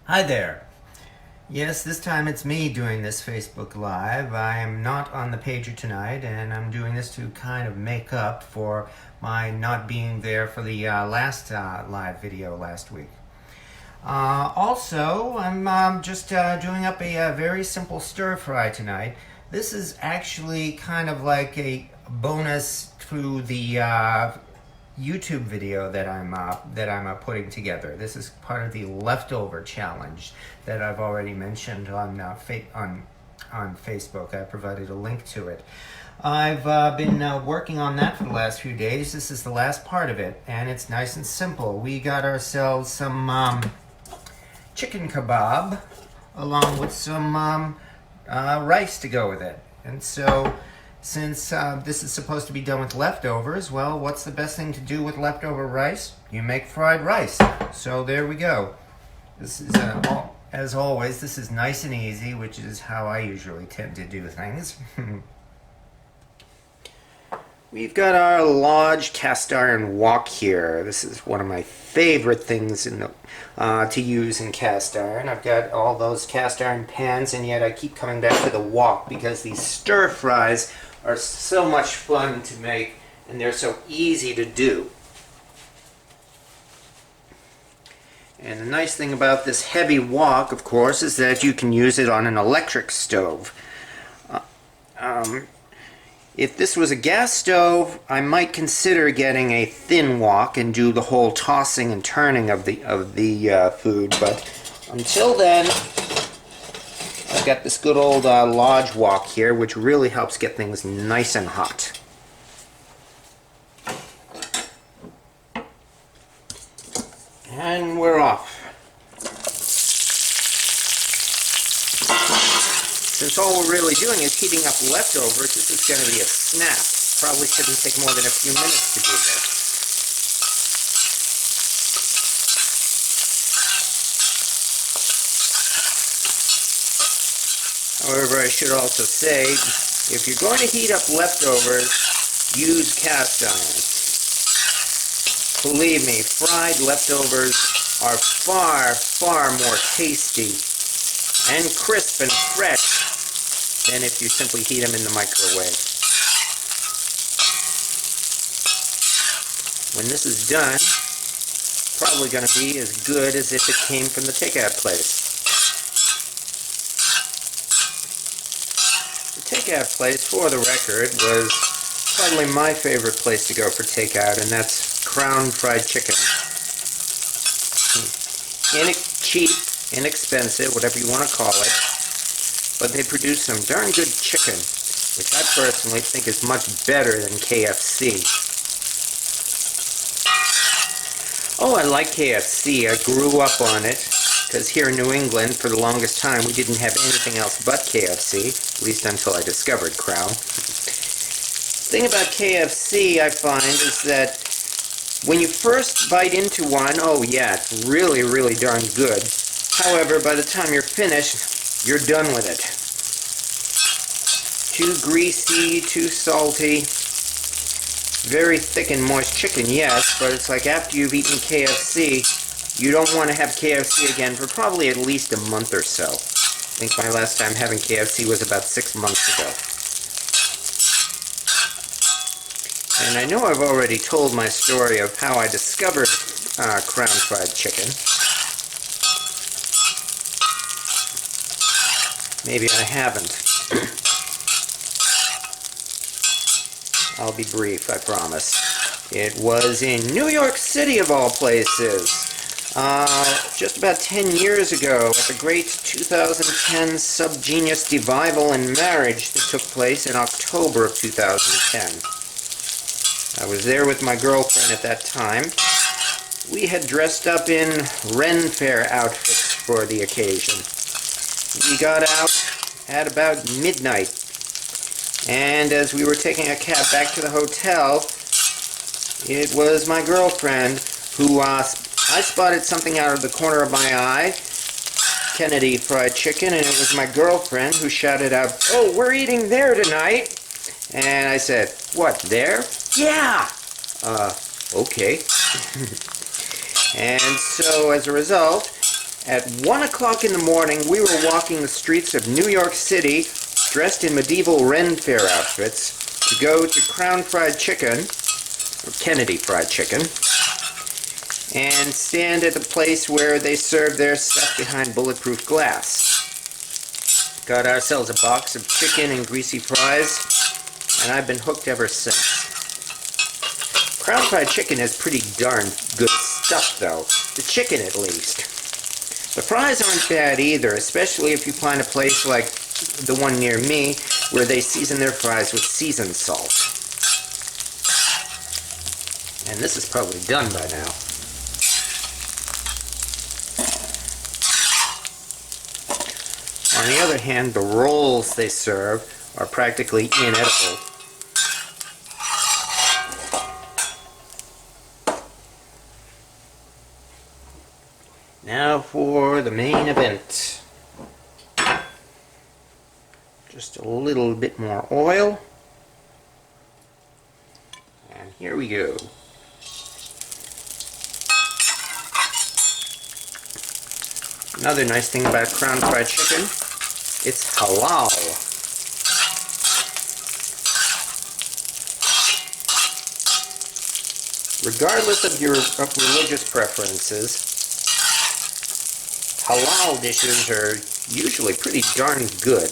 Hi there. Yes, this time it's me doing this Facebook Live. I am not on the pager tonight, and I'm doing this to kind of make up for my not being there for the last live video last week. Also, I'm just doing up a very simple stir fry tonight. This is actually kind of like a bonus to the YouTube video that I'm putting together. This is part of the leftover challenge that I've already mentioned on Facebook. I provided a link to it. I've been working on that for the last few days. This is the last part of it, and it's nice and simple. We got ourselves some chicken kebab along with some rice to go with it. And so, since this is supposed to be done with leftovers, well, what's the best thing to do with leftover rice? You make fried rice. So there we go. This is, as always, this is nice and easy, which is how I usually tend to do things. We've got our large cast iron wok here. This is one of my favorite things to use in cast iron. I've got all those cast iron pans, and yet I keep coming back to the wok because these stir fries are so much fun to make, and they're so easy to do. And the nice thing about this heavy wok, of course, is that you can use it on an electric stove. If this was a gas stove, I might consider getting a thin wok and do the whole tossing and turning of the food. But until then, I've got this good old large wok here, which really helps get things nice and hot. And we're off. Since all we're really doing is heating up leftovers, this is going to be a snap. Probably shouldn't take more than a few minutes to do this. However, I should also say, if you're going to heat up leftovers, use cast iron. Believe me, fried leftovers are far, far more tasty and crisp and fresh than if you simply heat them in the microwave. When this is done, it's probably going to be as good as if it came from the takeout place. The takeout place, for the record, was probably my favorite place to go for takeout, and that's Crown Fried Chicken. Cheap, inexpensive, whatever you want to call it, but they produce some darn good chicken, which I personally think is much better than KFC. Oh, I like KFC. I grew up on it, because here in New England, for the longest time, we didn't have anything else but KFC, at least until I discovered Crown. The thing about KFC, I find, is that when you first bite into one, oh yeah, it's really, really darn good. However, by the time you're finished, you're done with it. Too greasy, too salty. Very thick and moist chicken, yes, but it's like after you've eaten KFC, you don't want to have KFC again for probably at least a month or so. I think my last time having KFC was about 6 months ago. And I know I've already told my story of how I discovered Crown Fried Chicken. Maybe I haven't. I'll be brief, I promise. It was in New York City, of all places. Just about 10 years ago, at the great 2010 Subgenius Devival and Marriage that took place in October of 2010. I was there with my girlfriend at that time. We had dressed up in Ren Fair outfits for the occasion. We got out at about midnight, and as we were taking a cab back to the hotel, it was my girlfriend who, I spotted something out of the corner of my eye, Kennedy Fried Chicken, and it was my girlfriend who shouted out, "Oh, we're eating there tonight!" And I said, "What, there?" "Yeah!" Okay. And so, as a result, At 1 o'clock in the morning, we were walking the streets of New York City, dressed in medieval Ren Fair outfits, to go to Crown Fried Chicken, or Kennedy Fried Chicken, and stand at the place where they serve their stuff behind bulletproof glass. Got ourselves a box of chicken and greasy fries, and I've been hooked ever since. Crown Fried Chicken has pretty darn good stuff, though. The chicken, at least. The fries aren't bad either, especially if you find a place like the one near me where they season their fries with seasoned salt. And this is probably done by now. On the other hand, the rolls they serve are practically inedible. Now for the main event. Just a little bit more oil. And here we go. Another nice thing about Crown Fried Chicken, it's halal. Regardless of your religious preferences, halal dishes are usually pretty darn good.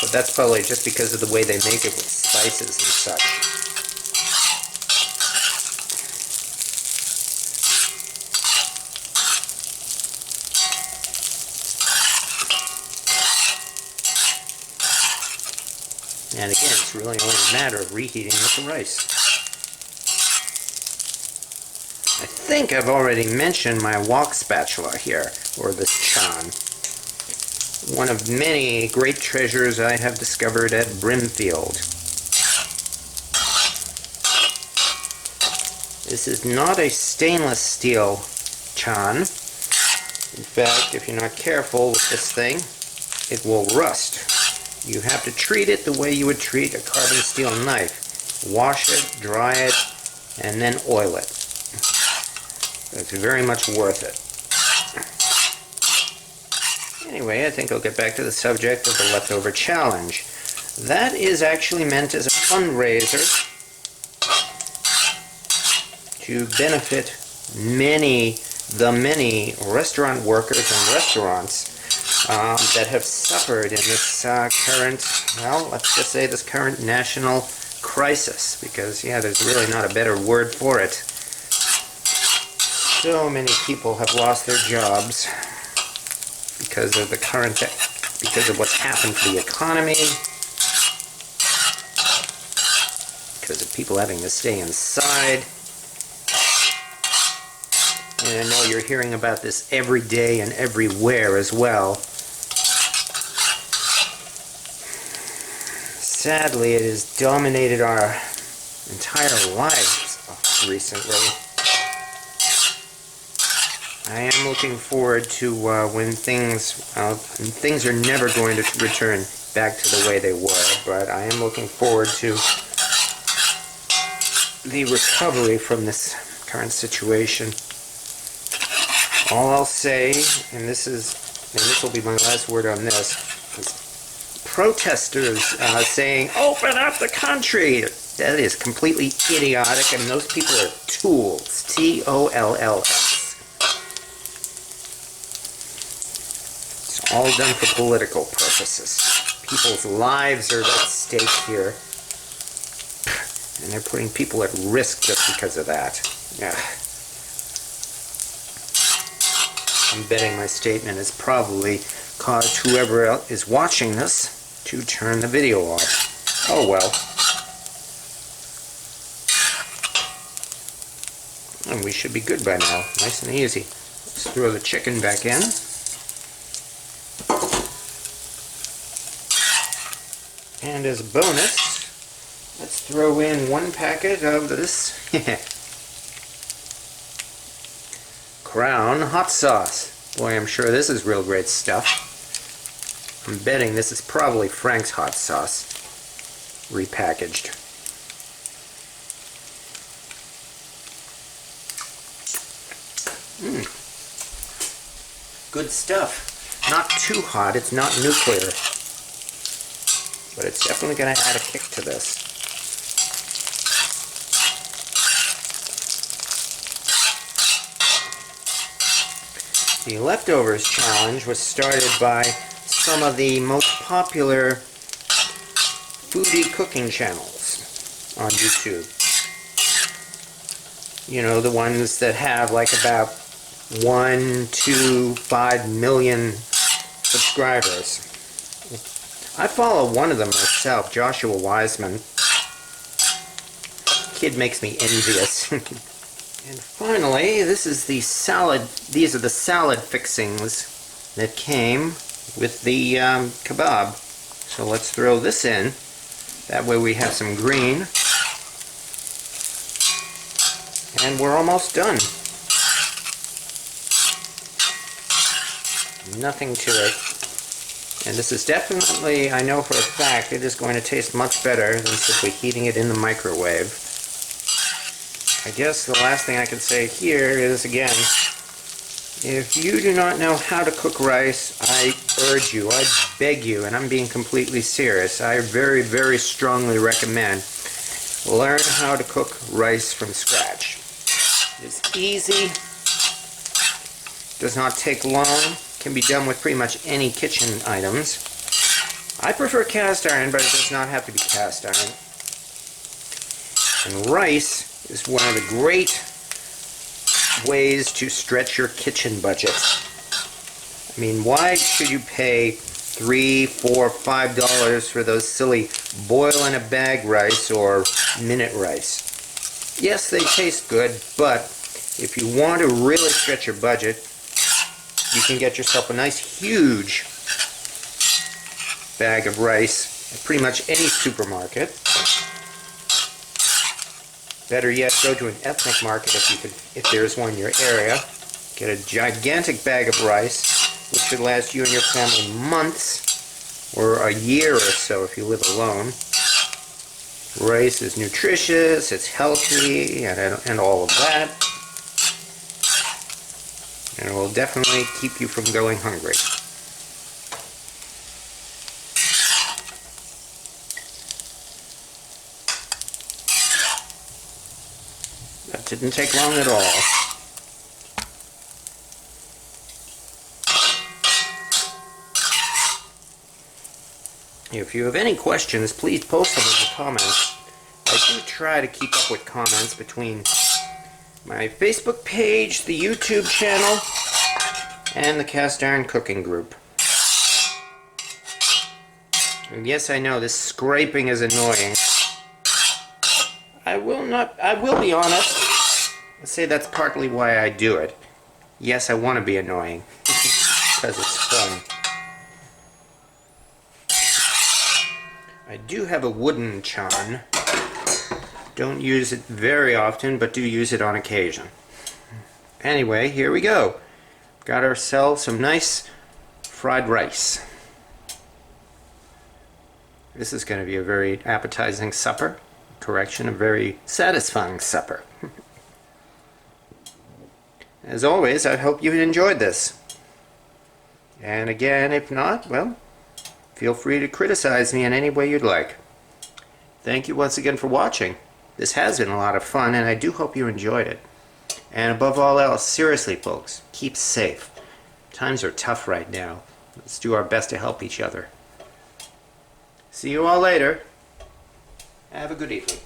But that's probably just because of the way they make it with spices and such. And again, it's really only a matter of reheating with the rice. I think I've already mentioned my wok spatula here, or this chan. One of many great treasures I have discovered at Brimfield. This is not a stainless steel chan. In fact, if you're not careful with this thing, it will rust. You have to treat it the way you would treat a carbon steel knife. Wash it, dry it, and then oil it. It's very much worth it. Anyway, I think I'll get back to the subject of the leftover challenge. That is actually meant as a fundraiser to benefit the many restaurant workers and restaurants that have suffered in this current, well, let's just say this current national crisis, because, yeah, there's really not a better word for it. So many people have lost their jobs because of because of what's happened to the economy, because of people having to stay inside. And I know you're hearing about this every day and everywhere as well. Sadly, it has dominated our entire lives recently. I am looking forward to when things are never going to return back to the way they were, but I am looking forward to the recovery from this current situation. All I'll say, and this will be my last word on this, is protesters saying, "Open up the country!" That is completely idiotic, and those people are tools. T-O-L-L-S. It's all done for political purposes. People's lives are at stake here, and they're putting people at risk just because of that. Yeah. I'm betting my statement has probably caused whoever else is watching this to turn the video off. Oh well. And we should be good by now. Nice and easy. Let's throw the chicken back in. And as a bonus, let's throw in 1 packet of this Crown hot sauce. Boy, I'm sure this is real great stuff. I'm betting this is probably Frank's hot sauce, repackaged. Good stuff. Not too hot, it's not nuclear. But it's definitely going to add a kick to this. The leftovers challenge was started by some of the most popular foodie cooking channels on YouTube. You know, the ones that have like about 1, 2, 5 million subscribers. I follow one of them myself, Joshua Wiseman. Kid makes me envious. And finally, this is the salad. These are the salad fixings that came with the kebab. So let's throw this in. That way we have some green. And we're almost done. Nothing to it. And this is definitely, I know for a fact, it is going to taste much better than simply heating it in the microwave. I guess the last thing I can say here is, again, if you do not know how to cook rice, I urge you, I beg you, and I'm being completely serious, I very, very strongly recommend learn how to cook rice from scratch. It's easy, does not take long, can be done with pretty much any kitchen items. I prefer cast iron, but it does not have to be cast iron. And rice is one of the great ways to stretch your kitchen budget. I mean, why should you pay $3, $4, $5 for those silly boil in a bag rice or minute rice? Yes, they taste good, but if you want to really stretch your budget, you can get yourself a nice huge bag of rice at pretty much any supermarket. Better yet, go to an ethnic market if there's one in your area. Get a gigantic bag of rice, which should last you and your family months, or a year or so if you live alone. Rice is nutritious, it's healthy, and all of that. And it will definitely keep you from going hungry. That didn't take long at all. If you have any questions, please post them in the comments. I do try to keep up with comments between my Facebook page, the YouTube channel, and the Cast Iron Cooking Group. And yes, I know this scraping is annoying. I will be honest, I'll say that's partly why I do it. Yes, I want to be annoying, because it's fun. I do have a wooden chan. Don't use it very often, but do use it on occasion. Anyway, here we go. Got ourselves some nice fried rice. This is going to be a very appetizing supper. Correction, a very satisfying supper. As always, I hope you enjoyed this. And again, if not, well, feel free to criticize me in any way you'd like. Thank you once again for watching. This has been a lot of fun, and I do hope you enjoyed it. And above all else, seriously folks, keep safe. Times are tough right now. Let's do our best to help each other. See you all later. Have a good evening.